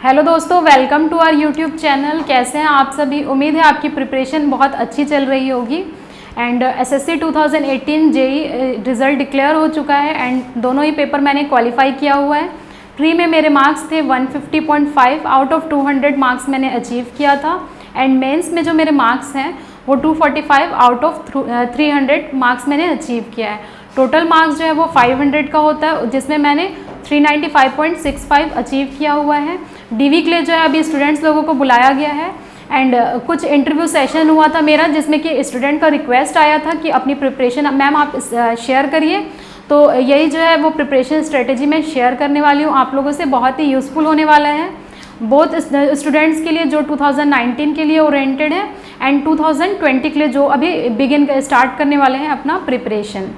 Hello दोस्तों, welcome to our YouTube channel. कैसे हैं आप सभी? उम्मीद है आपकी प्रिपरेशन बहुत अच्छी चल रही होगी। And SSC 2018 JE result declare हो चुका है एंड दोनों ही पेपर मैंने क्वालिफाई किया हुआ है। प्री में मेरे मार्क्स थे 150.5 आउट ऑफ 200 मार्क्स मैंने अचीव किया था। एंड मेंस में जो मेरे मार्क्स हैं वो 245 आउट ऑफ 300 मार्क्स मैंने अचीव किया है। टोटल मार्क्स जो है वो 500 का होता है, जिसमें मैंने 395.65 अचीव किया हुआ है। डीवी के लिए जो है अभी स्टूडेंट्स लोगों को बुलाया गया है एंड कुछ इंटरव्यू सेशन हुआ था मेरा, जिसमें कि स्टूडेंट का रिक्वेस्ट आया था कि अपनी प्रिपरेशन मैम आप शेयर करिए। तो यही जो है वो प्रिपरेशन स्ट्रेटेजी मैं शेयर करने वाली हूँ आप लोगों से। बहुत ही यूज़फुल होने वाला है बोथ स्टूडेंट्स के लिए जो 2019 के लिए ओरिएंटेड है एंड 2020 के लिए जो अभी स्टार्ट करने वाले हैं अपना प्रिपरेशन।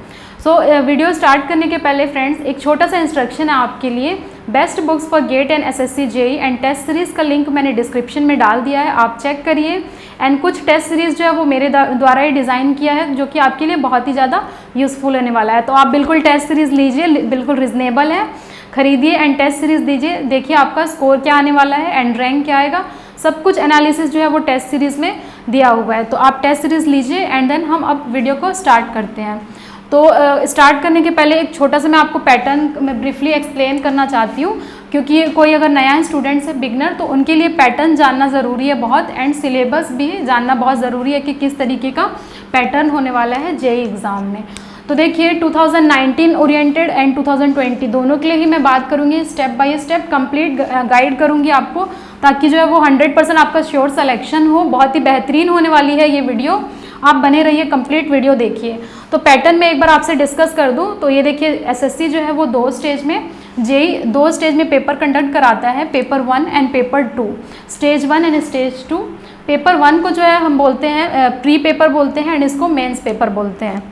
सो वीडियो स्टार्ट करने के पहले फ्रेंड्स एक छोटा सा इंस्ट्रक्शन है आपके लिए। Best books for GATE and SSC JE and test series का लिंक मैंने डिस्क्रिप्शन में डाल दिया है, आप चेक करिए। एंड कुछ टेस्ट सीरीज़ जो है वो मेरे द्वारा ही डिज़ाइन किया है, जो कि आपके लिए बहुत ही ज़्यादा यूज़फुल होने वाला है। तो आप बिल्कुल टेस्ट सीरीज़ लीजिए, बिल्कुल रिजनेबल है, खरीदिए एंड टेस्ट सीरीज़ दीजिए। देखिए आपका स्कोर क्या आने वाला है एंड रैंक क्या आएगा, सब कुछ एनालिसिस जो है वो टेस्ट सीरीज़ में दिया हुआ है। तो आप टेस्ट सीरीज़ लीजिए एंड देन हम अब वीडियो को स्टार्ट करते हैं। तो स्टार्ट करने के पहले एक छोटा सा मैं आपको पैटर्न मैं ब्रीफली एक्सप्लेन करना चाहती हूँ, क्योंकि कोई अगर नया स्टूडेंट्स है बिगनर तो उनके लिए पैटर्न जानना ज़रूरी है बहुत, एंड सिलेबस भी जानना बहुत ज़रूरी है कि किस तरीके का पैटर्न होने वाला है जेई एग्ज़ाम में। तो देखिए 2019 ओरिएंटेड एंड 2020 दोनों के लिए ही मैं बात करूँगी, step by step complete guide करूँगी आपको, ताकि जो है वो 100% आपका श्योर सिलेक्शन हो। बहुत ही बेहतरीन होने वाली है ये वीडियो, आप बने रहिए, कंप्लीट वीडियो देखिए। तो पैटर्न में एक बार आपसे डिस्कस कर दूं तो ये देखिए एसएससी जो है वो दो स्टेज में, जेई दो स्टेज में पेपर कंडक्ट कराता है, paper 1 and paper 2, stage 1 and stage 2। Paper 1 को जो है हम बोलते हैं प्री पेपर बोलते हैं एंड इसको मेंस पेपर बोलते हैं।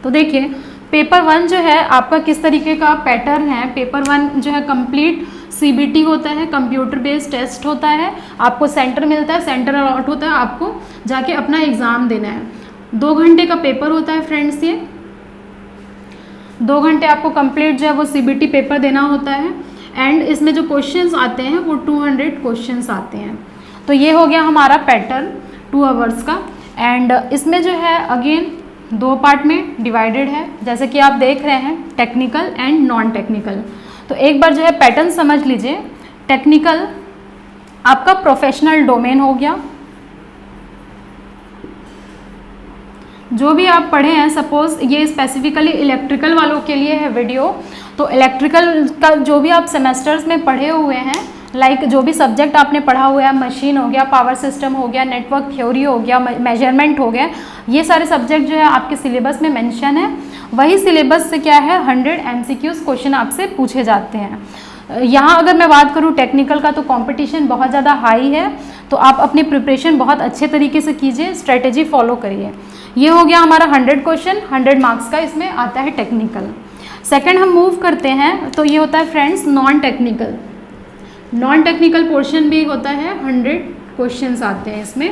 तो देखिए पेपर 1 जो है आपका किस तरीके का पैटर्न है। पेपर 1 जो है कंप्लीट सीबीटी होता है, कंप्यूटर बेस्ड टेस्ट होता है, आपको सेंटर मिलता है, सेंटर अलॉट होता है, आपको जाके अपना एग्ज़ाम देना है। 2 घंटे का पेपर होता है फ्रेंड्स, ये 2 घंटे आपको कंप्लीट जो है वो सीबीटी पेपर देना होता है। एंड इसमें जो क्वेश्चंस आते हैं वो 200 क्वेश्चंस आते हैं। तो ये हो गया हमारा पैटर्न 2 आवर्स का। एंड इसमें जो है अगेन 2 पार्ट में डिवाइडेड है, जैसे कि आप देख रहे हैं टेक्निकल एंड नॉन टेक्निकल। तो एक बार जो है पैटर्न समझ लीजिए। टेक्निकल आपका प्रोफेशनल डोमेन हो गया, जो भी आप पढ़े हैं, सपोज ये स्पेसिफिकली इलेक्ट्रिकल वालों के लिए है वीडियो। तो इलेक्ट्रिकल का जो भी आप सेमेस्टर्स में पढ़े हुए हैं, लाइक जो भी सब्जेक्ट आपने पढ़ा हुआ है, मशीन हो गया, पावर सिस्टम हो गया, नेटवर्क थ्योरी हो गया, मेजरमेंट हो गया, ये सारे सब्जेक्ट जो है आपके सिलेबस में मेंशन है। वही सिलेबस से क्या है 100 MCQs क्वेश्चन आपसे पूछे जाते हैं। यहाँ अगर मैं बात करूँ टेक्निकल का तो कंपटीशन बहुत ज़्यादा हाई है, तो आप अपनी प्रिपरेशन बहुत अच्छे तरीके से कीजिए, स्ट्रेटेजी फॉलो करिए। ये हो गया हमारा 100 क्वेश्चन, 100 मार्क्स का इसमें आता है टेक्निकल। सेकंड हम मूव करते हैं तो ये होता है friends non technical. Non technical portion भी होता है, 100 क्वेश्चंस आते हैं इसमें।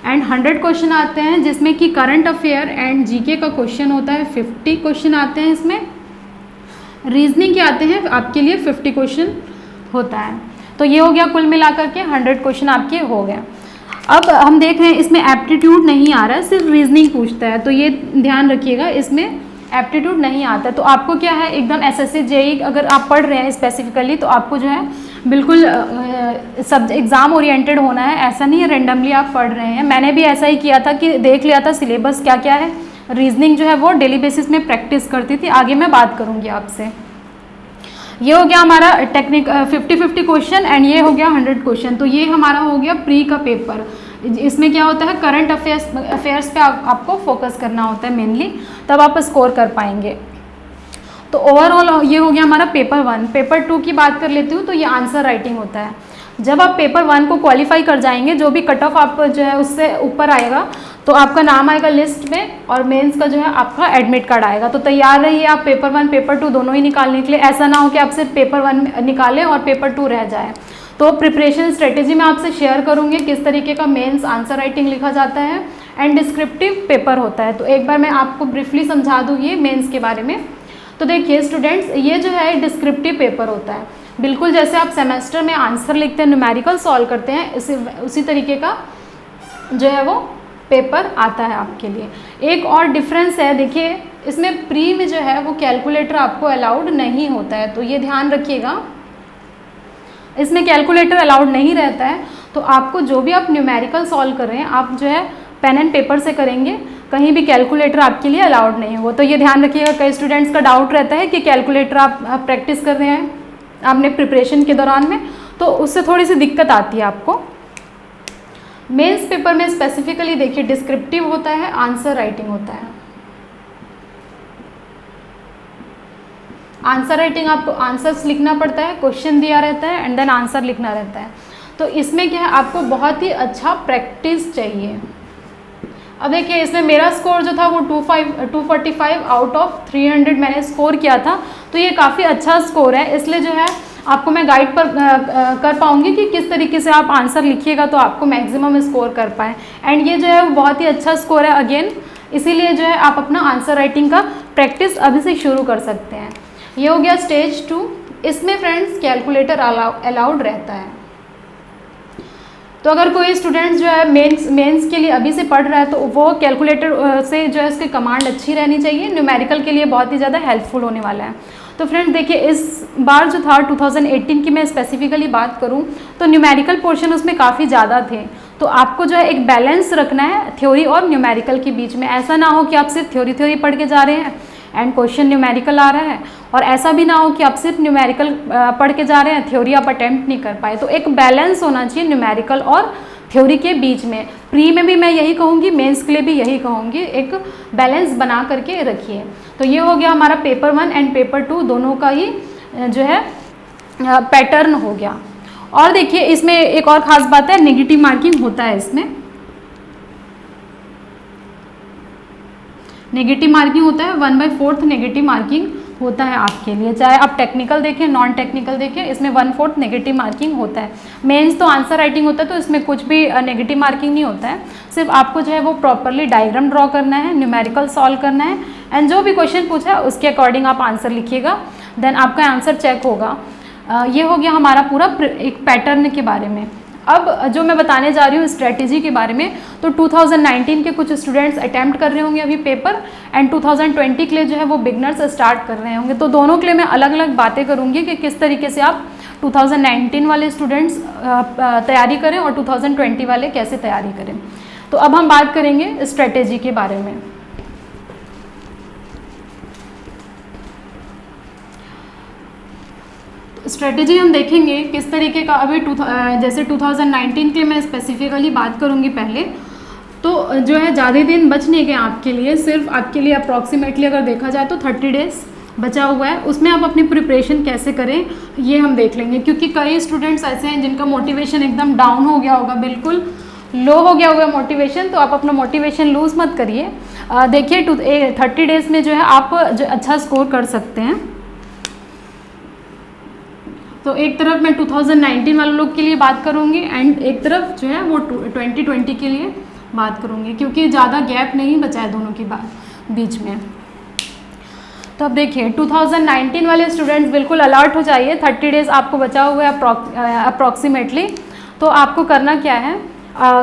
एंड 100 क्वेश्चन आते हैं जिसमें कि करंट अफेयर एंड जीके का क्वेश्चन होता है, 50 क्वेश्चन आते हैं इसमें। रीजनिंग के आते हैं आपके लिए 50 क्वेश्चन होता है। तो ये हो गया कुल मिलाकर के 100 क्वेश्चन आपके हो गया। अब हम देख रहे हैं इसमें एप्टीट्यूड नहीं आ रहा है, सिर्फ रीजनिंग पूछता है, तो ये ध्यान रखिएगा, इसमें एप्टीट्यूड नहीं आता। तो आपको क्या है एकदम एसएससी जेई अगर आप पढ़ रहे हैं स्पेसिफिकली, तो आपको जो है बिल्कुल सब एग्ज़ाम ओरिएंटेड होना है। ऐसा नहीं है रेंडमली आप पढ़ रहे हैं। मैंने भी ऐसा ही किया था कि देख लिया था सिलेबस क्या क्या है, रीजनिंग जो है वो डेली बेसिस में प्रैक्टिस करती थी। आगे मैं बात करूँगी आपसे। ये हो गया हमारा 50-50 क्वेश्चन एंड ये हो गया 100 क्वेश्चन। तो ये हमारा हो गया प्री का पेपर। इसमें क्या होता है करंट अफेयर्स पे आपको फोकस करना होता है मेनली, तब आप स्कोर कर पाएंगे। तो ओवरऑल ये हो गया हमारा पेपर 1। पेपर 2 की बात कर लेती हूँ तो ये आंसर राइटिंग होता है। जब आप पेपर 1 को क्वालिफाई कर जाएंगे, जो भी कट ऑफ आप जो है उससे ऊपर आएगा, तो आपका नाम आएगा लिस्ट में और मेंस का जो है आपका एडमिट कार्ड आएगा। तो तैयार रहिए आप पेपर 1 पेपर 2 दोनों ही निकालने के लिए। ऐसा ना हो कि आप सिर्फ पेपर 1 निकालें और पेपर 2 रह जाए। तो प्रिपरेशन स्ट्रेटेजी मैं आपसे शेयर करूँगी किस तरीके का मेंस आंसर राइटिंग लिखा जाता है एंड डिस्क्रिप्टिव पेपर होता है। तो एक बार मैं आपको ब्रीफली समझा दूँ ये मेंस के बारे में। तो देखिए स्टूडेंट्स, ये जो है डिस्क्रिप्टिव पेपर होता है। बिल्कुल जैसे आप सेमेस्टर में आंसर लिखते हैं, न्यूमेरिकल सॉल्व करते हैं, उसी तरीके का जो है वो पेपर आता है आपके लिए। एक और डिफरेंस है, देखिए इसमें प्री में जो है वो कैलकुलेटर आपको अलाउड नहीं होता है, तो ये ध्यान रखिएगा, इसमें कैलकुलेटर अलाउड नहीं रहता है। तो आपको जो भी आप न्यूमेरिकल सॉल्व कर रहे हैं आप जो है पेन एंड पेपर से करेंगे, कहीं भी कैलकुलेटर आपके लिए अलाउड नहीं हो। तो ये ध्यान रखिएगा, कई स्टूडेंट्स का डाउट रहता है कि कैलकुलेटर आप प्रैक्टिस कर रहे हैं आपने प्रिपरेशन के दौरान में, तो उससे थोड़ी सी दिक्कत आती है आपको। मेंस पेपर में स्पेसिफिकली देखिए डिस्क्रिप्टिव होता है, आंसर राइटिंग होता है। आंसर राइटिंग आपको आंसर्स लिखना पड़ता है, क्वेश्चन दिया रहता है एंड देन आंसर लिखना रहता है। तो इसमें क्या है, आपको बहुत ही अच्छा प्रैक्टिस चाहिए। अब देखिए इसमें मेरा स्कोर जो था वो 245 आउट ऑफ 300 मैंने स्कोर किया था, तो ये काफ़ी अच्छा स्कोर है। इसलिए जो है आपको मैं गाइड पर कर पाऊँगी कि किस तरीके से आप आंसर लिखिएगा तो आपको मैक्सिमम स्कोर कर पाएँ। एंड ये जो है वो बहुत ही अच्छा स्कोर है अगेन, इसीलिए जो है आप अपना आंसर राइटिंग का प्रैक्टिस अभी से शुरू कर सकते हैं। ये हो गया स्टेज 2। इसमें फ्रेंड्स कैलकुलेटर अलाउड रहता है। तो अगर कोई स्टूडेंट जो है मेंस के लिए अभी से पढ़ रहा है तो वो कैलकुलेटर से जो है उसकी कमांड अच्छी रहनी चाहिए, न्यूमेरिकल के लिए बहुत ही ज़्यादा हेल्पफुल होने वाला है। तो फ्रेंड्स देखिए इस बार जो था 2018 की मैं स्पेसिफिकली बात करूं तो न्यूमेरिकल पोर्शन उसमें काफ़ी ज़्यादा थे। तो आपको जो है एक बैलेंस रखना है थ्योरी और न्यूमेरिकल के बीच में। ऐसा ना हो कि आप सिर्फ थ्योरी पढ़ के जा रहे हैं एंड क्वेश्चन न्यूमेरिकल आ रहा है, और ऐसा भी ना हो कि आप सिर्फ न्यूमेरिकल पढ़ के जा रहे हैं, थ्योरी आप अटेम्प्ट नहीं कर पाए। तो एक बैलेंस होना चाहिए न्यूमेरिकल और थ्योरी के बीच में। प्री में भी मैं यही कहूँगी, मेंस के लिए भी यही कहूँगी, एक बैलेंस बना करके रखिए। तो ये हो गया हमारा पेपर 1 एंड पेपर 2 दोनों का ही जो है पैटर्न हो गया। और देखिए इसमें एक और ख़ास बात है, नेगेटिव मार्किंग होता है इसमें, नेगेटिव मार्किंग होता है, 1/4 नेगेटिव मार्किंग होता है आपके लिए, चाहे आप टेक्निकल देखें नॉन टेक्निकल देखें, इसमें 1/4 नेगेटिव मार्किंग होता है। मेंस तो आंसर राइटिंग होता है, तो इसमें कुछ भी नेगेटिव मार्किंग नहीं होता है, सिर्फ आपको जो है वो प्रॉपरली डायग्राम ड्रॉ करना है, न्यूमेरिकल सॉल्व करना है एंड जो भी क्वेश्चन पूछा है उसके अकॉर्डिंग आप आंसर लिखिएगा, देन आपका आंसर चेक होगा। ये हो गया हमारा पूरा एक पैटर्न के बारे में। अब जो मैं बताने जा रही हूँ स्ट्रेटेजी के बारे में, तो 2019 के कुछ स्टूडेंट्स अटैम्प्ट कर रहे होंगे अभी पेपर, एंड 2020 के लिए जो है वो बिगनर्स स्टार्ट कर रहे होंगे। तो दोनों के लिए मैं अलग अलग बातें करूँगी कि किस तरीके से आप 2019 वाले स्टूडेंट्स तैयारी करें और 2020 वाले कैसे तैयारी करें। तो अब हम बात करेंगे स्ट्रेटेजी के बारे में। स्ट्रेटेजी हम देखेंगे किस तरीके का, अभी जैसे 2019 के लिए मैं स्पेसिफिकली बात करूंगी पहले, तो जो है ज़्यादा दिन बच नहीं गए आपके लिए, सिर्फ आपके लिए अप्रॉक्सीमेटली अगर देखा जाए तो 30 डेज बचा हुआ है। उसमें आप अपनी प्रिपरेशन कैसे करें ये हम देख लेंगे, क्योंकि कई स्टूडेंट्स ऐसे हैं जिनका मोटिवेशन एकदम डाउन हो गया होगा, बिल्कुल लो हो गया होगा मोटिवेशन। तो आप अपना मोटिवेशन लूज़ मत करिए। देखिए 30 डेज़ में जो है आप जो अच्छा स्कोर कर सकते हैं। तो एक तरफ मैं 2019 वाले लोग के लिए बात करूंगी एंड एक तरफ जो है वो 2020 के लिए बात करूंगी, क्योंकि ज़्यादा गैप नहीं बचा है दोनों के बीच में। तो अब देखिए 2019 वाले स्टूडेंट्स बिल्कुल अलर्ट हो जाइए, 30 डेज़ आपको बचा हुआ है अप्रॉक्सीमेटली। तो आपको करना क्या है,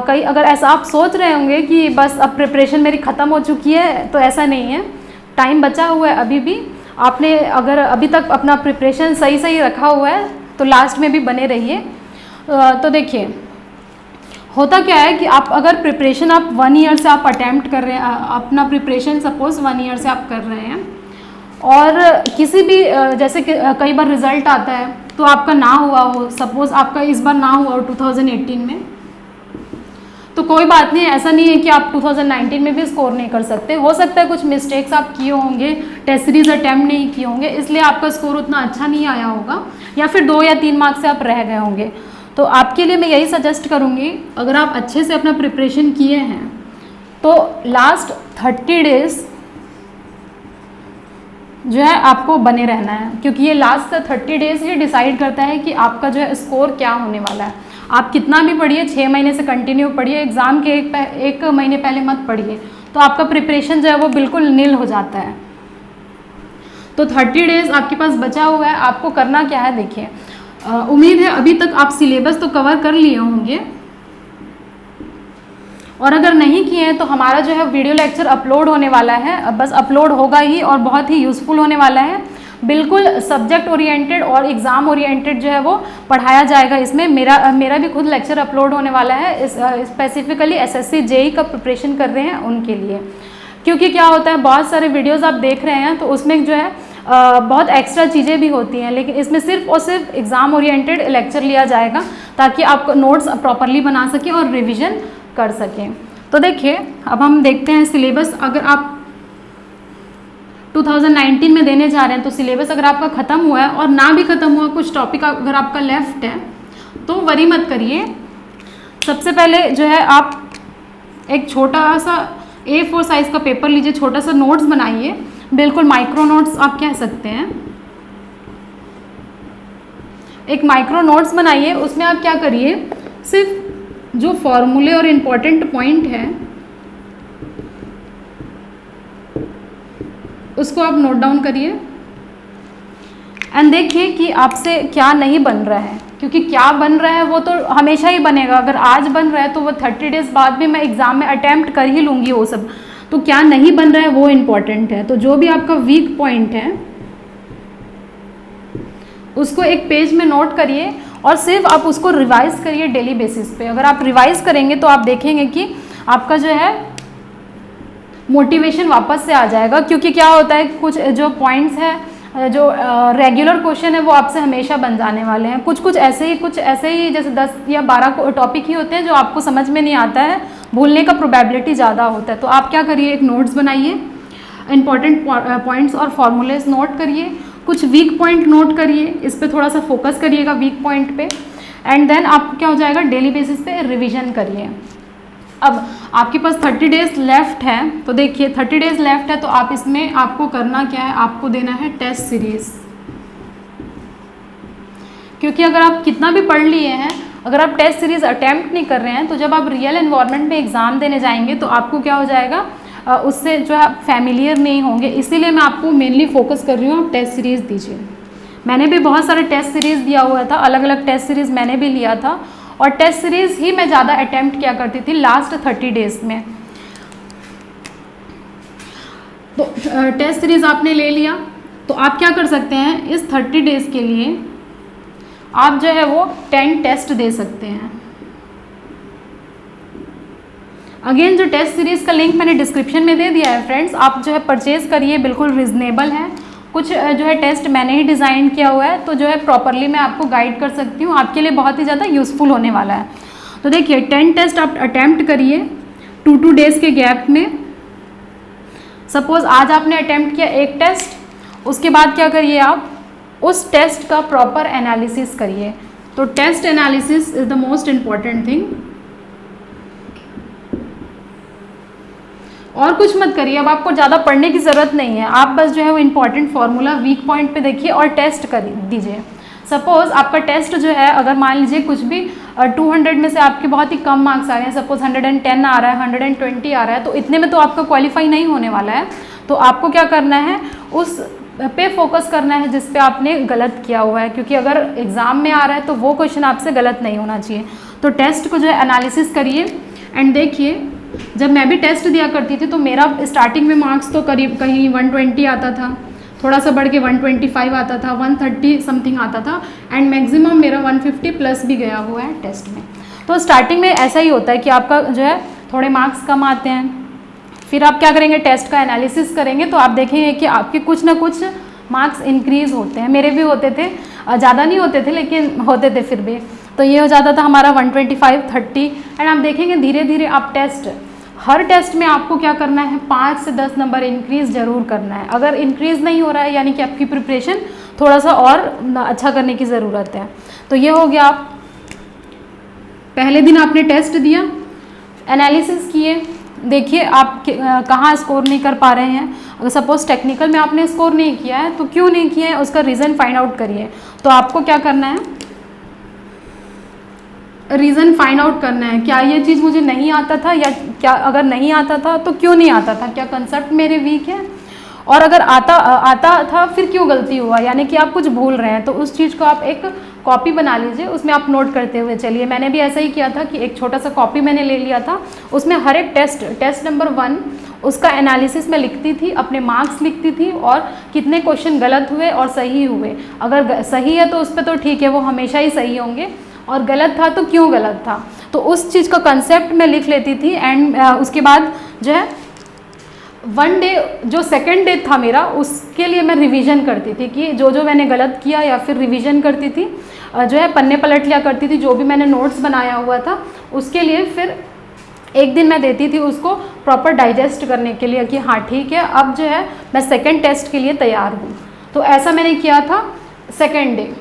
कई अगर ऐसा आप सोच रहे होंगे कि बस अब प्रिपरेशन मेरी ख़त्म हो चुकी है, तो ऐसा नहीं है, टाइम बचा हुआ है अभी भी। आपने अगर अभी तक अपना प्रिपरेशन सही रखा हुआ है तो लास्ट में भी बने रहिए। तो देखिए होता क्या है कि आप अगर प्रिपरेशन आप 1 ईयर से आप अटैम्प्ट कर रहे हैं, अपना प्रिपरेशन सपोज 1 ईयर से आप कर रहे हैं, और किसी भी जैसे कि कई बार रिज़ल्ट आता है तो आपका ना हुआ हो, सपोज आपका इस बार ना हुआ हो 2018 में, तो कोई बात नहीं, ऐसा नहीं है कि आप 2019 में भी स्कोर नहीं कर सकते। हो सकता है कुछ मिस्टेक्स आप किए होंगे, टेस्ट सीरीज अटैम्प्ट नहीं किए होंगे, इसलिए आपका स्कोर उतना अच्छा नहीं आया होगा, या फिर 2 या 3 मार्क्स से आप रह गए होंगे। तो आपके लिए मैं यही सजेस्ट करूँगी, अगर आप अच्छे से अपना प्रिपरेशन किए हैं तो लास्ट 30 डेज़ जो है आपको बने रहना है, क्योंकि ये लास्ट 30 डेज़ ये डिसाइड करता है कि आपका जो है स्कोर क्या होने वाला है। आप कितना भी पढ़िए, 6 महीने से कंटिन्यू पढ़िए, एग्ज़ाम के एक महीने पहले मत पढ़िए, तो आपका प्रिपरेशन जो है वो बिल्कुल नील हो जाता है। तो 30 डेज़ आपके पास बचा हुआ है, आपको करना क्या है देखिए, उम्मीद है अभी तक आप सिलेबस तो कवर कर लिए होंगे, और अगर नहीं किए हैं तो हमारा जो है वीडियो लेक्चर अपलोड होने वाला है, अब बस अपलोड होगा ही और बहुत ही यूज़फुल होने वाला है। बिल्कुल सब्जेक्ट ओरिएंटेड और एग्ज़ाम ओरिएंटेड जो है वो पढ़ाया जाएगा इसमें। मेरा भी खुद लेक्चर अपलोड होने वाला है, स्पेसिफिकली एसएससी जेई का प्रिपरेशन कर रहे हैं उनके लिए। क्योंकि क्या होता है, बहुत सारे वीडियोज़ आप देख रहे हैं तो उसमें जो है बहुत एक्स्ट्रा चीज़ें भी होती हैं, लेकिन इसमें सिर्फ और सिर्फ एग्ज़ाम ओरिएंटेड लेक्चर लिया जाएगा ताकि आप नोट्स प्रॉपरली बना सकें और रिविज़न कर सकें। तो देखिए अब हम देखते हैं सिलेबस। अगर आप 2019 में देने जा रहे हैं तो सिलेबस अगर आपका ख़त्म हुआ है और ना भी ख़त्म हुआ, कुछ टॉपिक अगर आपका लेफ्ट है तो वरी मत करिए। सबसे पहले जो है आप एक छोटा सा A4 साइज़ का पेपर लीजिए, छोटा सा नोट्स बनाइए, बिल्कुल माइक्रो नोट्स आप कह सकते हैं। एक माइक्रो नोट्स बनाइए, उसमें आप क्या करिए, सिर्फ जो फॉर्मूले और इम्पॉर्टेंट पॉइंट है उसको आप नोट डाउन करिए एंड देखिए कि आपसे क्या नहीं बन रहा है, क्योंकि क्या बन रहा है वो तो हमेशा ही बनेगा। अगर आज बन रहा है तो वो 30 डेज बाद भी मैं एग्ज़ाम में अटैम्प्ट कर ही लूँगी वो सब। तो क्या नहीं बन रहा है वो इम्पॉर्टेंट है। तो जो भी आपका वीक पॉइंट है उसको एक पेज में नोट करिए और सिर्फ आप उसको रिवाइज करिए डेली बेसिस पे। अगर आप रिवाइज करेंगे तो आप देखेंगे कि आपका जो है मोटिवेशन वापस से आ जाएगा। क्योंकि क्या होता है, कुछ जो पॉइंट्स है, जो रेगुलर क्वेश्चन है वो आपसे हमेशा बन जाने वाले हैं। कुछ ऐसे ही जैसे 10 या 12 टॉपिक ही होते हैं जो आपको समझ में नहीं आता है, भूलने का प्रोबेबिलिटी ज़्यादा होता है। तो आप क्या करिए, एक नोट्स बनाइए, इंपॉर्टेंट पॉइंट्स और फॉर्मूलेज नोट करिए, कुछ वीक पॉइंट नोट करिए, इस पे थोड़ा सा फोकस करिएगा वीक पॉइंट पे, एंड देन आपको क्या हो जाएगा, डेली बेसिस पे रिवीजन करिए। अब आपके पास 30 डेज लेफ्ट है, तो देखिए 30 डेज लेफ्ट है तो आप इसमें आपको करना क्या है, आपको देना है टेस्ट सीरीज। क्योंकि अगर आप कितना भी पढ़ लिए हैं, अगर आप टेस्ट सीरीज अटैम्प्ट नहीं कर रहे हैं तो जब आप रियल एनवायरनमेंट में एग्ज़ाम देने जाएंगे तो आपको क्या हो जाएगा, उससे जो है फैमिलियर नहीं होंगे। इसीलिए मैं आपको मेनली फोकस कर रही हूँ, आप टेस्ट सीरीज़ दीजिए। मैंने भी बहुत सारे टेस्ट सीरीज़ दिया हुआ था, अलग अलग टेस्ट सीरीज़ मैंने भी लिया था, और टेस्ट सीरीज़ ही मैं ज़्यादा अटैम्प्ट किया करती थी लास्ट 30 डेज में। तो टेस्ट सीरीज़ आपने ले लिया तो आप क्या कर सकते हैं, इस 30 डेज़ के लिए आप जो है वो 10 टेस्ट दे सकते हैं। अगेन जो टेस्ट सीरीज़ का लिंक मैंने डिस्क्रिप्शन में दे दिया है फ्रेंड्स, आप जो है परचेज़ करिए, बिल्कुल रिजनेबल है। कुछ जो है टेस्ट मैंने ही डिज़ाइन किया हुआ है, तो जो है प्रॉपरली मैं आपको गाइड कर सकती हूँ, आपके लिए बहुत ही ज़्यादा यूज़फुल होने वाला है। तो देखिए 10 टेस्ट आप अटैम्प्ट करिए 2 डेज़ के गैप में। सपोज़ आज आपने अटैम्प्ट किया एक टेस्ट, उसके बाद क्या करिए, आप उस टेस्ट का प्रॉपर एनालिसिस करिए। तो test analysis is the most important thing. और कुछ मत करिए, अब आपको ज़्यादा पढ़ने की ज़रूरत नहीं है, आप बस जो है वो इम्पॉर्टेंट फार्मूला वीक पॉइंट पे देखिए और टेस्ट कर दीजिए। सपोज़ आपका टेस्ट जो है, अगर मान लीजिए कुछ भी 200 में से आपके बहुत ही कम मार्क्स आ रहे हैं, सपोज़ 110 आ रहा है, 120 आ रहा है, तो इतने में तो आपका क्वालिफाई नहीं होने वाला है। तो आपको क्या करना है, उस पे फोकस करना है जिस पे आपने गलत किया हुआ है, क्योंकि अगर एग्ज़ाम में आ रहा है तो वो क्वेश्चन आपसे गलत नहीं होना चाहिए। तो टेस्ट को जो है एनालिसिस करिए एंड देखिए। जब मैं भी टेस्ट दिया करती थी तो मेरा स्टार्टिंग में मार्क्स तो करीब कहीं 120 आता था, थोड़ा सा बढ़ के 125 आता था, 130 समथिंग आता था, एंड मैक्सिमम मेरा 150 प्लस भी गया हुआ है टेस्ट में। तो स्टार्टिंग में ऐसा ही होता है कि आपका जो है थोड़े मार्क्स कम आते हैं, फिर आप क्या करेंगे, टेस्ट का एनालिसिस करेंगे तो आप देखेंगे कि आपके कुछ ना कुछ मार्क्स इंक्रीज़ होते हैं। मेरे भी होते थे, ज़्यादा नहीं होते थे लेकिन होते थे फिर भी। तो ये हो जाता था हमारा 125, 30, एंड आप देखेंगे धीरे धीरे आप टेस्ट, हर टेस्ट में आपको क्या करना है, 5 से 10 नंबर इंक्रीज़ ज़रूर करना है। अगर इंक्रीज़ नहीं हो रहा है यानी कि आपकी प्रिपरेशन थोड़ा सा और अच्छा करने की ज़रूरत है। तो ये हो गया, आप पहले दिन आपने टेस्ट दिया, एनालिसिस किए, देखिए आप कहाँ स्कोर नहीं कर पा रहे हैं। अगर सपोज़ टेक्निकल में आपने स्कोर नहीं किया है तो क्यों नहीं किया है, उसका रीज़न फाइंड आउट करिए। तो आपको क्या करना है, रीज़न फाइंड आउट करना है, क्या ये चीज़ मुझे नहीं आता था, या क्या अगर नहीं आता था तो क्यों नहीं आता था, क्या कंसेप्ट मेरे वीक है, और अगर आता था फिर क्यों गलती हुआ, यानी कि आप कुछ भूल रहे हैं तो उस चीज़ को आप एक कॉपी बना लीजिए, उसमें आप नोट करते हुए चलिए। मैंने भी ऐसा ही किया था कि एक छोटा सा कॉपी मैंने ले लिया था, उसमें हर एक टेस्ट नंबर 1 उसका एनालिसिस मैं लिखती थी, अपने मार्क्स लिखती थी और कितने क्वेश्चन गलत हुए और सही हुए। अगर सही है तो उस पर तो ठीक है, वो हमेशा ही सही होंगे, और गलत था तो क्यों गलत था, तो उस चीज़ का कंसेप्ट मैं लिख लेती थी। एंड उसके बाद जो है 1 डे जो सेकंड डे था मेरा, उसके लिए मैं रिवीजन करती थी कि जो मैंने गलत किया, या फिर रिवीजन करती थी, जो है पन्ने पलट लिया करती थी, जो भी मैंने नोट्स बनाया हुआ था उसके लिए। फिर एक दिन मैं देती थी उसको प्रॉपर डाइजेस्ट करने के लिए कि हाँ ठीक है, अब जो है मैं सेकंड टेस्ट के लिए तैयार हूँ। तो ऐसा मैंने किया था सेकंड डे।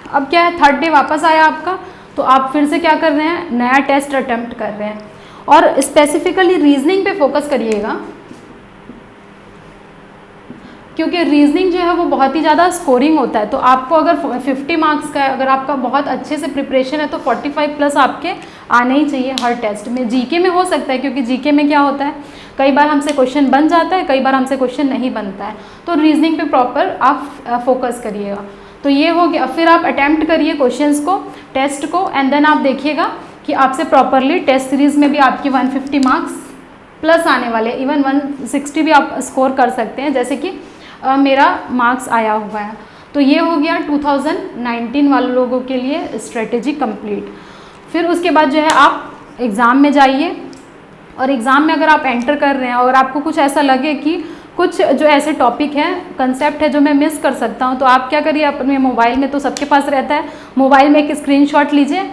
अब क्या है, थर्ड डे वापस आया आपका, तो आप फिर से क्या कर रहे हैं, नया टेस्ट अटेम्प्ट कर रहे हैं। और स्पेसिफिकली रीजनिंग पे फोकस करिएगा, क्योंकि रीजनिंग जो है वो बहुत ही ज़्यादा स्कोरिंग होता है। तो आपको अगर 50 मार्क्स का है, अगर आपका बहुत अच्छे से प्रिपरेशन है, तो 45 प्लस आपके आने ही चाहिए हर टेस्ट में। जीके में हो सकता है, क्योंकि जीके में क्या होता है, कई बार हमसे क्वेश्चन बन जाता है, कई बार हमसे क्वेश्चन नहीं बनता है। तो रीजनिंग पे प्रॉपर आप फोकस करिएगा। तो ये हो गया। फिर आप अटैम्प्ट करिए क्वेश्चंस को, टेस्ट को, एंड देन आप देखिएगा कि आपसे प्रॉपरली टेस्ट सीरीज़ में भी आपकी 150 मार्क्स प्लस आने वाले, इवन 160 भी आप स्कोर कर सकते हैं, जैसे कि मेरा मार्क्स आया हुआ है। तो ये हो गया 2019 वाले लोगों के लिए स्ट्रेटेजी कंप्लीट। फिर उसके बाद जो है आप एग्ज़ाम में जाइए, और एग्ज़ाम में अगर आप एंटर कर रहे हैं और आपको कुछ ऐसा लगे कि कुछ जो ऐसे टॉपिक हैं, कंसेप्ट है जो मैं मिस कर सकता हूं, तो आप क्या करिए, अपने मोबाइल में तो सबके पास रहता है, मोबाइल में एक स्क्रीनशॉट लीजिए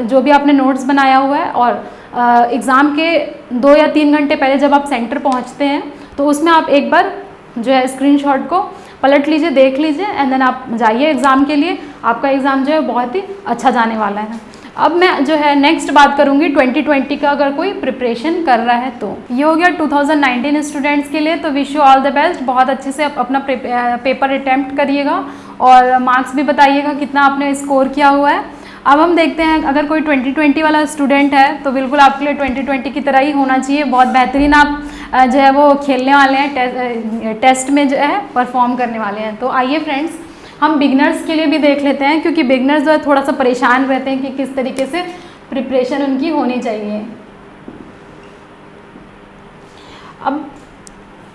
जो भी आपने नोट्स बनाया हुआ है, और एग्ज़ाम के 2 या 3 घंटे पहले जब आप सेंटर पहुंचते हैं तो उसमें आप एक बार जो है स्क्रीनशॉट को पलट लीजिए, देख लीजिए, एंड देन आप जाइए एग्ज़ाम के लिए। आपका एग्ज़ाम जो है बहुत ही अच्छा जाने वाला है। अब मैं जो है नेक्स्ट बात करूंगी 2020 का, अगर कोई प्रिपरेशन कर रहा है तो। ये हो गया 2019 स्टूडेंट्स के लिए। तो wish you all the best, बहुत अच्छे से अपना पेपर अटैम्प्ट करिएगा और मार्क्स भी बताइएगा कितना आपने स्कोर किया हुआ है। अब हम देखते हैं, अगर कोई 2020 वाला स्टूडेंट है तो बिल्कुल आपके लिए 2020 की तरह ही होना चाहिए। बहुत बेहतरीन आप जो है वो खेलने वाले हैं, टेस्ट में जो है परफॉर्म करने वाले हैं। तो आइए फ्रेंड्स, हम बिगनर्स के लिए भी देख लेते हैं, क्योंकि बिगनर्स जो है थोड़ा सा परेशान रहते हैं कि किस तरीके से प्रिपरेशन उनकी होनी चाहिए। अब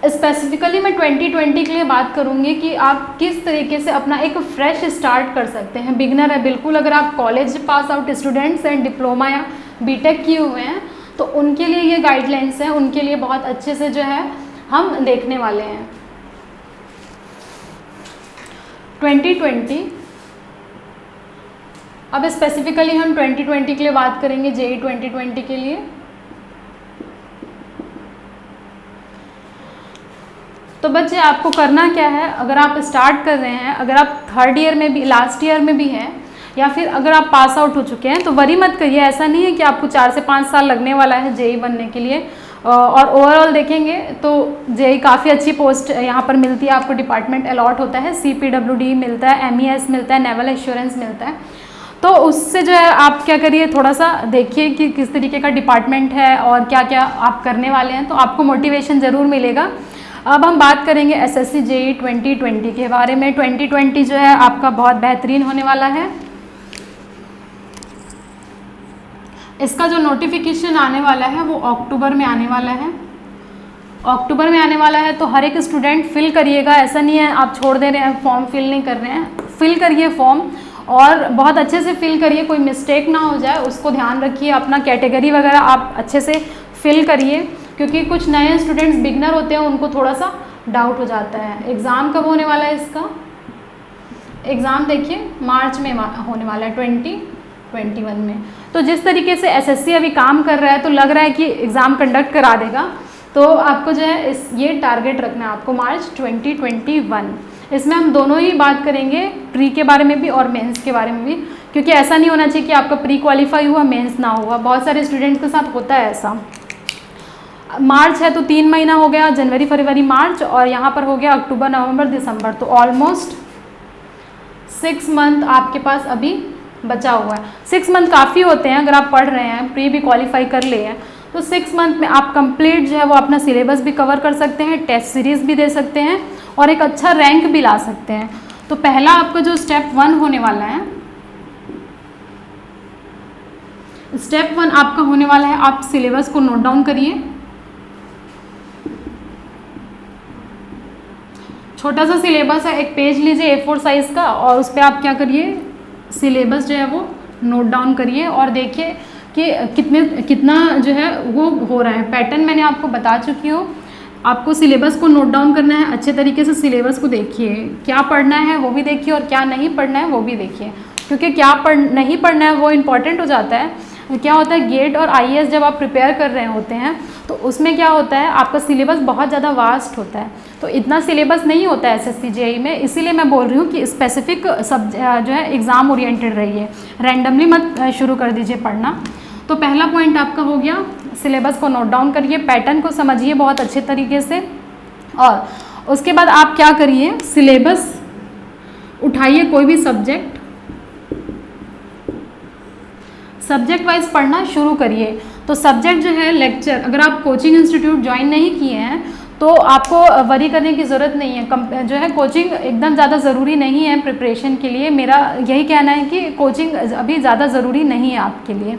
स्पेसिफिकली मैं 2020 के लिए बात करूंगी कि आप किस तरीके से अपना एक फ्रेश स्टार्ट कर सकते हैं। बिगनर है बिल्कुल, अगर आप कॉलेज पास आउट स्टूडेंट्स हैं, डिप्लोमा या बीटेक किए हुए हैं, तो उनके लिए ये गाइडलाइंस हैं, उनके लिए बहुत अच्छे से जो है हम देखने वाले हैं। 2020, अब स्पेसिफिकली हम 2020 के लिए बात करेंगे, जेईई 2020 के लिए। तो बच्चे आपको करना क्या है, अगर आप स्टार्ट कर रहे हैं, अगर आप थर्ड ईयर में भी, लास्ट ईयर में भी हैं, या फिर अगर आप पास आउट हो चुके हैं, तो वरी मत करिए। ऐसा नहीं है कि आपको 4 से 5 साल लगने वाला है जेईई बनने के लिए। और ओवरऑल देखेंगे तो जेईई काफ़ी अच्छी पोस्ट यहाँ पर मिलती है, आपको डिपार्टमेंट अलॉट होता है, CPWD मिलता है, MES मिलता है, नेवल एश्योरेंस मिलता है। तो उससे जो है आप क्या करिए, थोड़ा सा देखिए कि किस तरीके का डिपार्टमेंट है और क्या क्या आप करने वाले हैं, तो आपको मोटिवेशन ज़रूर मिलेगा। अब हम बात करेंगे SSC जेईई 2020 के बारे में। 2020 जो है आपका बहुत बेहतरीन होने वाला है। इसका जो नोटिफिकेशन आने वाला है वो अक्टूबर में आने वाला है। अक्टूबर में आने वाला है, तो हर एक स्टूडेंट फिल करिएगा। ऐसा नहीं है आप छोड़ दे रहे हैं, फॉर्म फिल नहीं कर रहे हैं, फिल करिए फॉर्म, और बहुत अच्छे से फिल करिए, कोई मिस्टेक ना हो जाए उसको ध्यान रखिए। अपना कैटेगरी वगैरह आप अच्छे से फिल करिए, क्योंकि कुछ नए स्टूडेंट्स बिगनर होते हैं, उनको थोड़ा सा डाउट हो जाता है। एग्ज़ाम कब होने वाला है इसका? एग्ज़ाम देखिए मार्च में होने वाला है 2021 में। तो जिस तरीके से SSC अभी काम कर रहा है, तो लग रहा है कि एग्ज़ाम कंडक्ट करा देगा। तो आपको जो है ये टारगेट रखना है आपको, मार्च 2021। इसमें हम दोनों ही बात करेंगे, प्री के बारे में भी और मेंस के बारे में भी, क्योंकि ऐसा नहीं होना चाहिए कि आपका प्री क्वालिफाई हुआ मेंस ना हुआ। बहुत सारे स्टूडेंट्स के साथ होता है ऐसा। मार्च है तो 3 महीना हो गया, जनवरी फरवरी मार्च, और यहाँ पर हो गया अक्टूबर नवंबर दिसंबर, तो ऑलमोस्ट 6 मंथ आपके पास अभी बचा हुआ है। 6 मंथ काफ़ी होते हैं, अगर आप पढ़ रहे हैं, प्री भी क्वालिफाई कर लिए हैं, तो 6 मंथ में आप कंप्लीट जो है वो अपना सिलेबस भी कवर कर सकते हैं, टेस्ट सीरीज़ भी दे सकते हैं, और एक अच्छा रैंक भी ला सकते हैं। तो पहला आपका जो स्टेप 1 होने वाला है, स्टेप 1 आपका होने वाला है, आप सिलेबस को नोट डाउन करिए। छोटा सा सिलेबस है, एक पेज लीजिए A4 साइज़ का और उस पर आप क्या करिए, सिलेबस जो है वो नोट डाउन करिए और देखिए कि कितना जो है वो हो रहा है। पैटर्न मैंने आपको बता चुकी हूँ, आपको सिलेबस को नोट डाउन करना है। अच्छे तरीके से सिलेबस को देखिए, क्या पढ़ना है वो भी देखिए और क्या नहीं पढ़ना है वो भी देखिए, क्योंकि क्या नहीं पढ़ना है वो इम्पॉर्टेंट हो जाता है। क्या होता है, गेट और IAS जब आप प्रिपेयर कर रहे होते हैं तो उसमें क्या होता है, आपका सिलेबस बहुत ज़्यादा वास्ट होता है, तो इतना सिलेबस नहीं होता है SSC JEE में। इसीलिए मैं बोल रही हूँ कि स्पेसिफिक सब जो है एग्ज़ाम ओरिएंटेड रहिए, रैंडमली मत शुरू कर दीजिए पढ़ना। तो पहला पॉइंट आपका हो गया, सिलेबस को नोट डाउन करिए, पैटर्न को समझिए बहुत अच्छे तरीके से, और उसके बाद आप क्या करिए, सिलेबस उठाइए, कोई भी सब्जेक्ट वाइज पढ़ना शुरू करिए। तो सब्जेक्ट जो है लेक्चर, अगर आप कोचिंग इंस्टीट्यूट ज्वाइन नहीं किए हैं तो आपको वरी करने की ज़रूरत नहीं है। जो है कोचिंग एकदम ज़्यादा ज़रूरी नहीं है प्रिपरेशन के लिए, मेरा यही कहना है कि कोचिंग अभी ज़्यादा ज़रूरी नहीं है आपके लिए।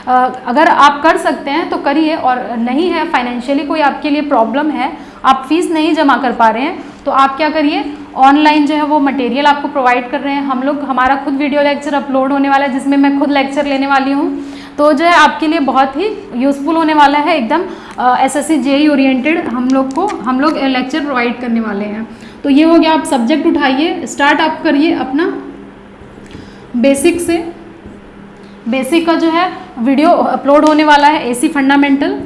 अगर आप कर सकते हैं तो करिए, और नहीं है फाइनेंशियली कोई आपके लिए प्रॉब्लम है, आप फीस नहीं जमा कर पा रहे हैं, तो आप क्या करिए, ऑनलाइन जो है वो मटेरियल आपको प्रोवाइड कर रहे हैं हम लोग। हमारा खुद वीडियो लेक्चर अपलोड होने वाला है जिसमें मैं खुद लेक्चर लेने वाली हूँ, तो जो है आपके लिए बहुत ही यूज़फुल होने वाला है, एकदम SSC JEE ओरिएंटेड हम लोग लेक्चर प्रोवाइड करने वाले हैं। तो ये हो गया, आप सब्जेक्ट उठाइए, स्टार्ट आप करिए अपना बेसिक से। बेसिक का जो है वीडियो अपलोड होने वाला है, AC फंडामेंटल।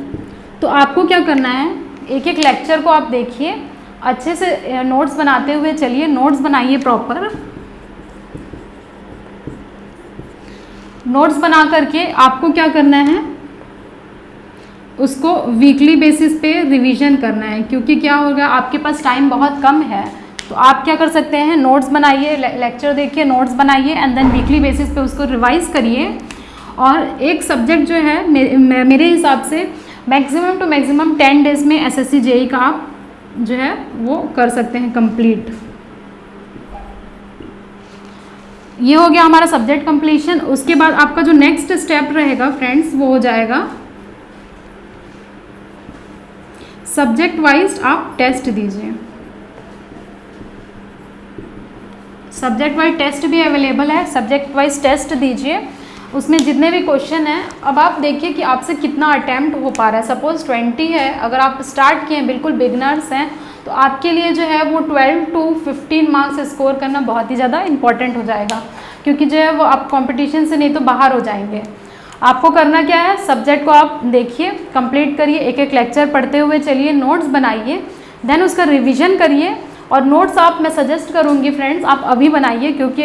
तो आपको क्या करना है, एक एक लेक्चर को आप देखिए, अच्छे से नोट्स बनाते हुए चलिए, नोट्स बनाइए प्रॉपर। नोट्स बना करके आपको क्या करना है, उसको वीकली बेसिस पे रिवीजन करना है, क्योंकि क्या होगा, आपके पास टाइम बहुत कम है। तो आप क्या कर सकते हैं, नोट्स बनाइए, लेक्चर देखिए, नोट्स बनाइए, एंड देन वीकली बेसिस पे उसको रिवाइज करिए। और एक सब्जेक्ट जो है मेरे हिसाब से मैक्सिमम टू मैक्सिमम 10 डेज में SSC JEE का आप जो है वो कर सकते हैं कंप्लीट। ये हो गया हमारा सब्जेक्ट कंप्लीशन। उसके बाद आपका जो नेक्स्ट स्टेप रहेगा फ्रेंड्स, वो हो जाएगा सब्जेक्ट वाइज आप टेस्ट दीजिए। सब्जेक्ट वाइज टेस्ट भी अवेलेबल है, सब्जेक्ट वाइज टेस्ट दीजिए, उसमें जितने भी क्वेश्चन हैं, अब आप देखिए कि आपसे कितना अटैम्प्ट हो पा रहा है। सपोज 20 है, अगर आप स्टार्ट किए हैं, बिल्कुल बिगनर्स हैं, तो आपके लिए जो है वो 12 to 15 मार्क्स स्कोर करना बहुत ही ज़्यादा इंपॉर्टेंट हो जाएगा, क्योंकि जो है वो आप कंपटीशन से नहीं तो बाहर हो जाएंगे। आपको करना क्या है, सब्जेक्ट को आप देखिए, कंप्लीट करिए, एक एक लेक्चर पढ़ते हुए चलिए, नोट्स बनाइए, देन उसका रिवीजन करिए। और नोट्स आप, मैं सजेस्ट करूँगी फ्रेंड्स, आप अभी बनाइए, क्योंकि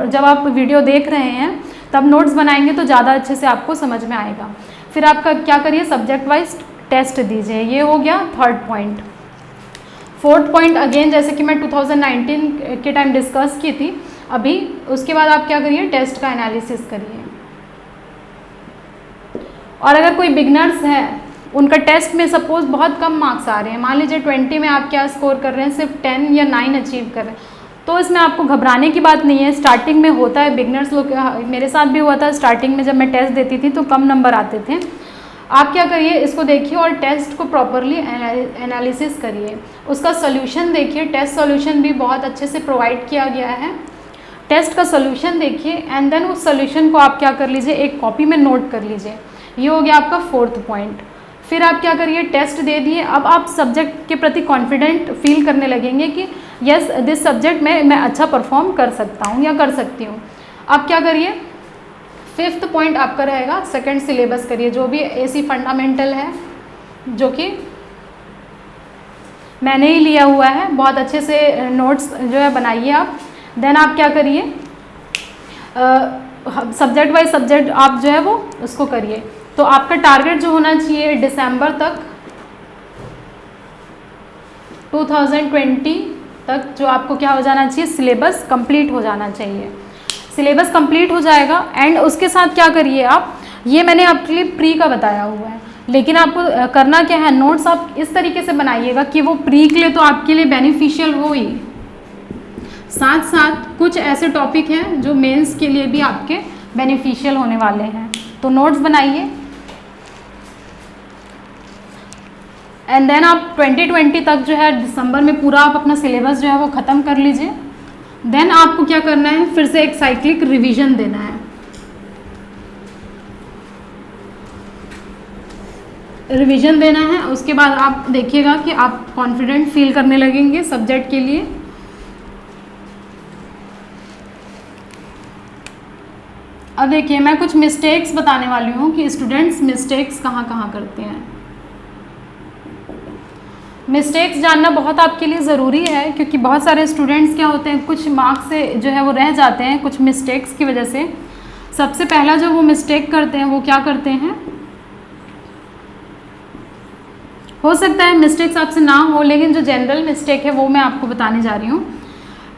जब आप वीडियो देख रहे हैं तब नोट्स बनाएंगे तो ज़्यादा अच्छे से आपको समझ में आएगा। फिर आपका क्या करिए, सब्जेक्ट वाइज टेस्ट दीजिए। ये हो गया third point. Fourth point again जैसे कि मैं 2019 के टाइम डिस्कस की थी अभी, उसके बाद आप क्या करिए, टेस्ट का एनालिसिस करिए। और अगर कोई बिगनर्स है, उनका टेस्ट में सपोज बहुत कम मार्क्स आ रहे हैं, मान लीजिए 20 में आप क्या स्कोर कर रहे हैं, सिर्फ 10 या 9 अचीव कर रहे हैं, तो इसमें आपको घबराने की बात नहीं है। स्टार्टिंग में होता है, बिगनर्स लोग, मेरे साथ भी हुआ था, स्टार्टिंग में जब मैं टेस्ट देती थी तो कम नंबर आते थे। आप क्या करिए, इसको देखिए और टेस्ट को प्रॉपरली एनालिसिस करिए, उसका सोल्यूशन देखिए। टेस्ट सोल्यूशन भी बहुत अच्छे से प्रोवाइड किया गया है। टेस्ट का सोल्यूशन देखिए एंड देन उस सोल्यूशन को आप क्या कर लीजिए, एक कॉपी में नोट कर लीजिए। ये हो गया आपका फोर्थ पॉइंट। फिर आप क्या करिए, टेस्ट दे दिए, अब आप सब्जेक्ट के प्रति कॉन्फिडेंट फील करने लगेंगे कि यस दिस सब्जेक्ट में मैं अच्छा परफॉर्म कर सकता हूँ या कर सकती हूँ। अब क्या करिए, फिफ्थ पॉइंट आपका रहेगा सेकंड सिलेबस करिए, जो भी AC फंडामेंटल है, जो कि मैंने ही लिया हुआ है, बहुत अच्छे से नोट्स जो है बनाइए आप। देन आप क्या करिए, सब्जेक्ट बाय सब्जेक्ट आप जो है वो उसको करिए। तो आपका टारगेट जो होना चाहिए दिसंबर तक 2020 तक जो आपको क्या हो जाना चाहिए, सिलेबस कंप्लीट हो जाना चाहिए। सिलेबस कंप्लीट हो जाएगा एंड उसके साथ क्या करिए आप, ये मैंने आपके लिए प्री का बताया हुआ है, लेकिन आपको करना क्या है, नोट्स आप इस तरीके से बनाइएगा कि वो प्री के लिए तो आपके लिए बेनिफिशियल हो ही, साथ साथ कुछ ऐसे टॉपिक हैं जो मेंस के लिए भी आपके बेनिफिशियल होने वाले हैं। तो नोट्स बनाइए एंड देन आप 2020 तक जो है दिसंबर में पूरा आप अपना सिलेबस जो है वो ख़त्म कर लीजिए। देन आपको क्या करना है, फिर से एक साइक्लिक रिवीजन देना है। रिवीजन देना है, उसके बाद आप देखिएगा कि आप कॉन्फिडेंट फील करने लगेंगे सब्जेक्ट के लिए। अब देखिए मैं कुछ मिस्टेक्स बताने वाली हूँ कि स्टूडेंट्स मिस्टेक्स कहाँ कहाँ करते हैं। मिस्टेक्स जानना बहुत आपके लिए ज़रूरी है, क्योंकि बहुत सारे स्टूडेंट्स क्या होते हैं, कुछ मार्क्स से जो है वो रह जाते हैं कुछ मिस्टेक्स की वजह से। सबसे पहला जो वो मिस्टेक करते हैं वो क्या करते हैं, हो सकता है मिस्टेक्स आपसे ना हो, लेकिन जो जनरल मिस्टेक है वो मैं आपको बताने जा रही हूँ।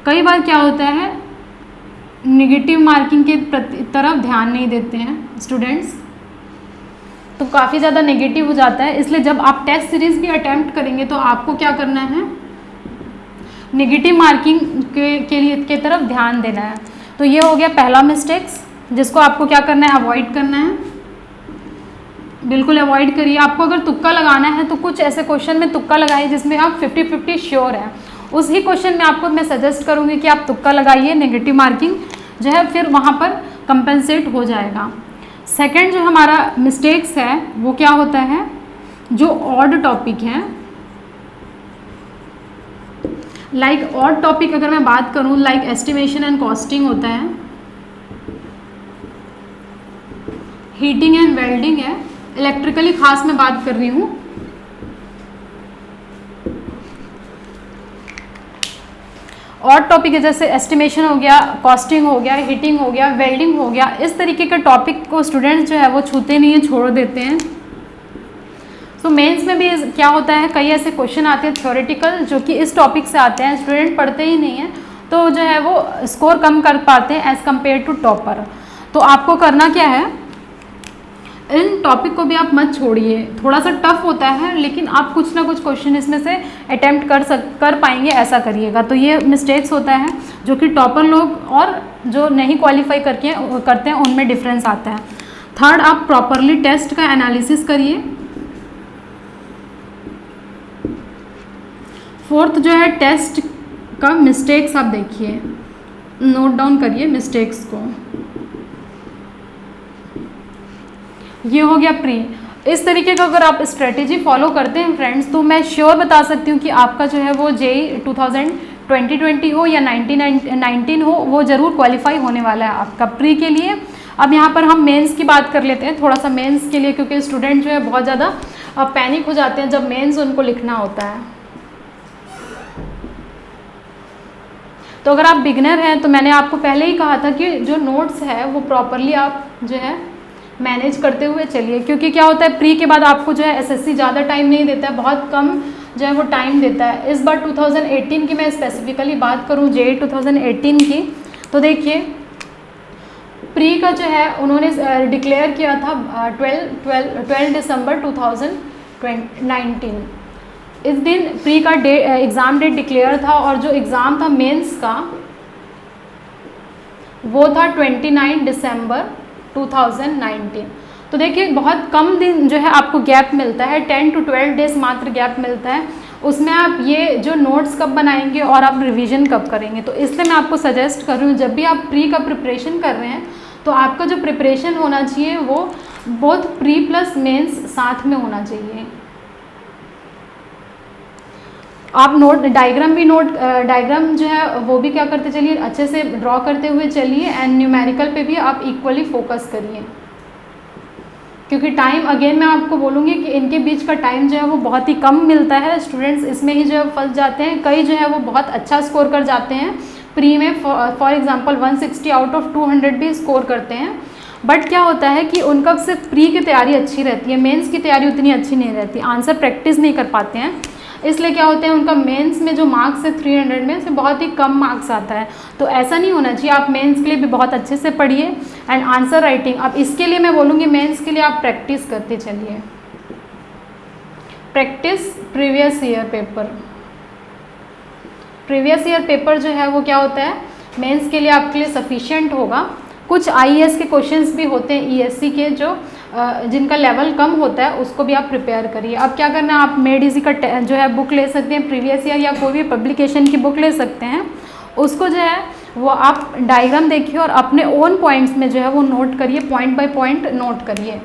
कई बार क्या होता है, निगेटिव मार्किंग के तरफ ध्यान नहीं देते हैं स्टूडेंट्स, तो काफ़ी ज़्यादा नेगेटिव हो जाता है। इसलिए जब आप टेस्ट सीरीज़ भी अटेम्प्ट करेंगे तो आपको क्या करना है, नेगेटिव मार्किंग के लिए के तरफ ध्यान देना है। तो ये हो गया पहला मिस्टेक्स, जिसको आपको क्या करना है, अवॉइड करना है, बिल्कुल अवॉइड करिए। आपको अगर तुक्का लगाना है तो कुछ ऐसे क्वेश्चन में तुक्का लगाइए जिसमें आप 50-50 श्योर हैं। उसी क्वेश्चन में आपको मैं सजेस्ट करूँगी कि आप तुक्का लगाइए, नेगेटिव मार्किंग जो है फिर वहाँ पर कंपनसेट हो जाएगा। सेकंड जो हमारा मिस्टेक्स है वो क्या होता है, जो ऑड टॉपिक है, लाइक ऑड टॉपिक अगर मैं बात करूँ, लाइक एस्टिमेशन एंड कॉस्टिंग होता है, हीटिंग एंड वेल्डिंग है, इलेक्ट्रिकली खास मैं बात कर रही हूँ। और टॉपिक है जैसे एस्टिमेशन हो गया, कॉस्टिंग हो गया, हीटिंग हो गया, वेल्डिंग हो गया, इस तरीके के टॉपिक को स्टूडेंट्स जो है वो छूते नहीं हैं, छोड़ देते हैं। तो मेंस में भी क्या होता है, कई ऐसे क्वेश्चन आते हैं थ्योरेटिकल जो कि इस टॉपिक से आते हैं, स्टूडेंट पढ़ते ही नहीं हैं, तो जो है वो स्कोर कम कर पाते हैं एज़ कम्पेयर टू टॉपर। तो आपको करना क्या है, इन टॉपिक को भी आप मत छोड़िए। थोड़ा सा टफ होता है लेकिन आप कुछ ना कुछ क्वेश्चन इसमें से अटेम्प्ट कर पाएंगे, ऐसा करिएगा। तो ये मिस्टेक्स होता है जो कि टॉपर लोग और जो नहीं क्वालिफाई करते हैं उनमें डिफरेंस आता है। थर्ड, आप प्रॉपरली टेस्ट का एनालिसिस करिए। फोर्थ जो है टेस्ट का मिस्टेक्स आप देखिए, नोट डाउन करिए मिस्टेक्स को। ये हो गया प्री। इस तरीके का अगर आप स्ट्रेटेजी फॉलो करते हैं फ्रेंड्स, तो मैं श्योर बता सकती हूँ कि आपका जो है वो जेई 2020 हो या 19 हो, वो ज़रूर क्वालिफाई होने वाला है आपका प्री के लिए। अब यहाँ पर हम मेंस की बात कर लेते हैं थोड़ा सा मेंस के लिए, क्योंकि स्टूडेंट जो है बहुत ज़्यादा पैनिक हो जाते हैं जब मेंस उनको लिखना होता है। तो अगर आप बिगनर हैं तो मैंने आपको पहले ही कहा था कि जो नोट्स है वो प्रॉपरली आप जो है मैनेज करते हुए चलिए, क्योंकि क्या होता है प्री के बाद आपको जो है एसएससी ज़्यादा टाइम नहीं देता है, बहुत कम जो है वो टाइम देता है। इस बार 2018 की मैं स्पेसिफिकली बात करूँ, जेई 2018 की, तो देखिए प्री का जो है उन्होंने डिक्लेयर किया था 12 दिसंबर 2019। इस दिन प्री का एग्ज़ाम डेट डिक्लेयर था और जो एग्ज़ाम था मेंस का वो था 29 दिसंबर 2019। तो देखिए बहुत कम दिन जो है आपको गैप मिलता है, 10 to 12 डेज मात्र गैप मिलता है। उसमें आप ये जो नोट्स कब बनाएंगे और आप रिवीजन कब करेंगे, तो इसलिए मैं आपको सजेस्ट कर रही हूँ जब भी आप प्री का प्रिपरेशन कर रहे हैं तो आपका जो प्रिपरेशन होना चाहिए वो बोथ प्री प्लस मेंस साथ में होना चाहिए। आप डायग्राम जो है वो भी क्या करते चलिए, अच्छे से ड्रॉ करते हुए चलिए एंड न्यूमेरिकल पे भी आप इक्वली फोकस करिए, क्योंकि टाइम अगेन मैं आपको बोलूँगी कि इनके बीच का टाइम जो है वो बहुत ही कम मिलता है। स्टूडेंट्स इसमें ही जो है फंस जाते हैं, कई जो है वो बहुत अच्छा स्कोर कर जाते हैं प्री में, फॉर एग्जांपल 160 आउट ऑफ 200 भी स्कोर करते हैं। बट क्या होता है कि उनका सिर्फ प्री की तैयारी अच्छी रहती है, मेंस की तैयारी उतनी अच्छी नहीं रहती, आंसर प्रैक्टिस नहीं कर पाते हैं, इसलिए क्या होता है उनका मेंस में जो मार्क्स है 300 में से बहुत ही कम मार्क्स आता है। तो ऐसा नहीं होना चाहिए, आप मेंस के लिए भी बहुत अच्छे से पढ़िए एंड आंसर राइटिंग। अब इसके लिए मैं बोलूँगी मेंस के लिए आप प्रैक्टिस करते चलिए, प्रैक्टिस प्रीवियस ईयर पेपर जो है वो क्या होता है मेंस के लिए आपके लिए सफिशिएंट होगा। कुछ IAS के क्वेश्चंस भी होते हैं ESC के जो जिनका लेवल कम होता है, उसको भी आप प्रिपेयर करिए। अब क्या करना है, आप मेड इजी का जो है बुक ले सकते हैं, प्रीवियस ईयर या कोई भी पब्लिकेशन की बुक ले सकते हैं। उसको जो है वो आप डायग्राम देखिए और अपने ओन पॉइंट्स में जो है वो नोट करिए, पॉइंट बाय पॉइंट नोट करिए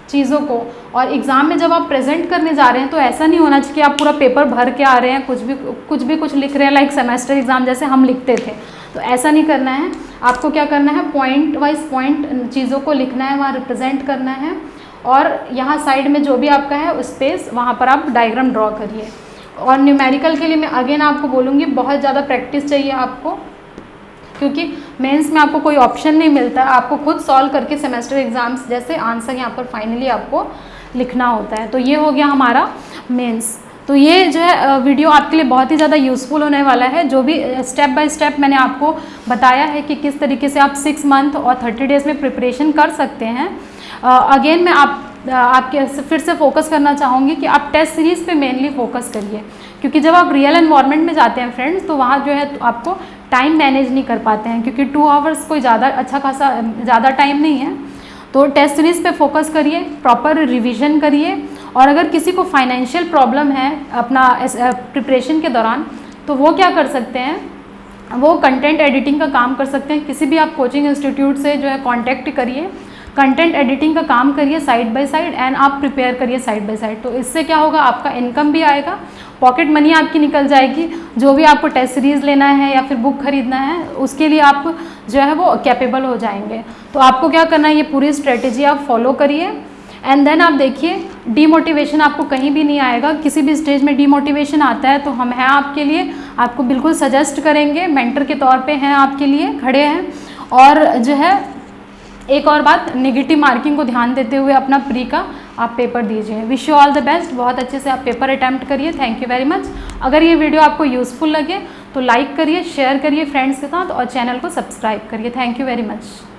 चीज़ों को। और एग्ज़ाम में जब आप प्रेजेंट करने जा रहे हैं तो ऐसा नहीं होना चाहिए कि आप पूरा पेपर भर के आ रहे हैं, कुछ लिख रहे हैं, लाइक सेमेस्टर एग्ज़ाम जैसे हम लिखते थे, तो ऐसा नहीं करना है। आपको क्या करना है, पॉइंट वाइज पॉइंट चीज़ों को लिखना है, वहाँ रिप्रेजेंट करना है, और यहाँ साइड में जो भी आपका है स्पेस, वहाँ पर आप डायग्राम ड्रॉ करिए। और न्यूमेरिकल के लिए मैं अगेन आपको बोलूँगी, बहुत ज़्यादा प्रैक्टिस चाहिए आपको, क्योंकि मेंस में आपको कोई ऑप्शन नहीं मिलता, आपको खुद सॉल्व करके सेमेस्टर एग्जाम्स जैसे आंसर यहाँ पर फाइनली आपको लिखना होता है। तो ये हो गया हमारा मेंस। तो ये जो है वीडियो आपके लिए बहुत ही ज़्यादा यूज़फुल होने वाला है। जो भी स्टेप बाय स्टेप मैंने आपको बताया है कि किस तरीके से आप 6 मंथ और 30 डेज़ में प्रिपरेशन कर सकते हैं। अगेन मैं आपके फिर से फोकस करना चाहूँगी कि आप टेस्ट सीरीज़ पे मेनली फोकस करिए, क्योंकि जब आप रियल एनवायरनमेंट में जाते हैं फ्रेंड्स, तो वहाँ जो है तो आपको टाइम मैनेज नहीं कर पाते हैं, क्योंकि 2 आवर्स कोई ज़्यादा अच्छा खासा ज़्यादा टाइम नहीं है। तो टेस्ट सीरीज़ पे फोकस करिए, प्रॉपर रिवीजन करिए। और अगर किसी को फाइनेंशियल प्रॉब्लम है अपना प्रिपरेशन के दौरान, तो वो क्या कर सकते हैं, वो कंटेंट एडिटिंग का काम कर सकते हैं। किसी भी आप कोचिंग इंस्टीट्यूट से जो है कांटेक्ट करिए, कंटेंट एडिटिंग का काम करिए साइड बाय साइड, एंड आप प्रिपेयर करिए साइड बाय साइड। तो इससे क्या होगा, आपका इनकम भी आएगा, पॉकेट मनी आपकी निकल जाएगी। जो भी आपको टेस्ट सीरीज़ लेना है या फिर बुक खरीदना है, उसके लिए आप जो है वो कैपेबल हो जाएंगे। तो आपको क्या करना है, ये पूरी स्ट्रेटेजी आप फॉलो करिए, एंड देन आप देखिए डीमोटिवेशन आपको कहीं भी नहीं आएगा। किसी भी स्टेज में डीमोटिवेशन आता है तो हम हैं आपके लिए, आपको बिल्कुल सजेस्ट करेंगे, मेंटर के तौर पे हैं, आपके लिए खड़े हैं। और जो है एक और बात, नेगेटिव मार्किंग को ध्यान देते हुए अपना प्री का आप पेपर दीजिए। Wish you all the best, बहुत अच्छे से आप पेपर अटैम्प्ट करिए। Thank you very much. अगर ये वीडियो आपको यूज़फुल लगे तो लाइक करिए, शेयर करिए फ्रेंड्स के साथ, और चैनल को सब्सक्राइब करिए। Thank you very much.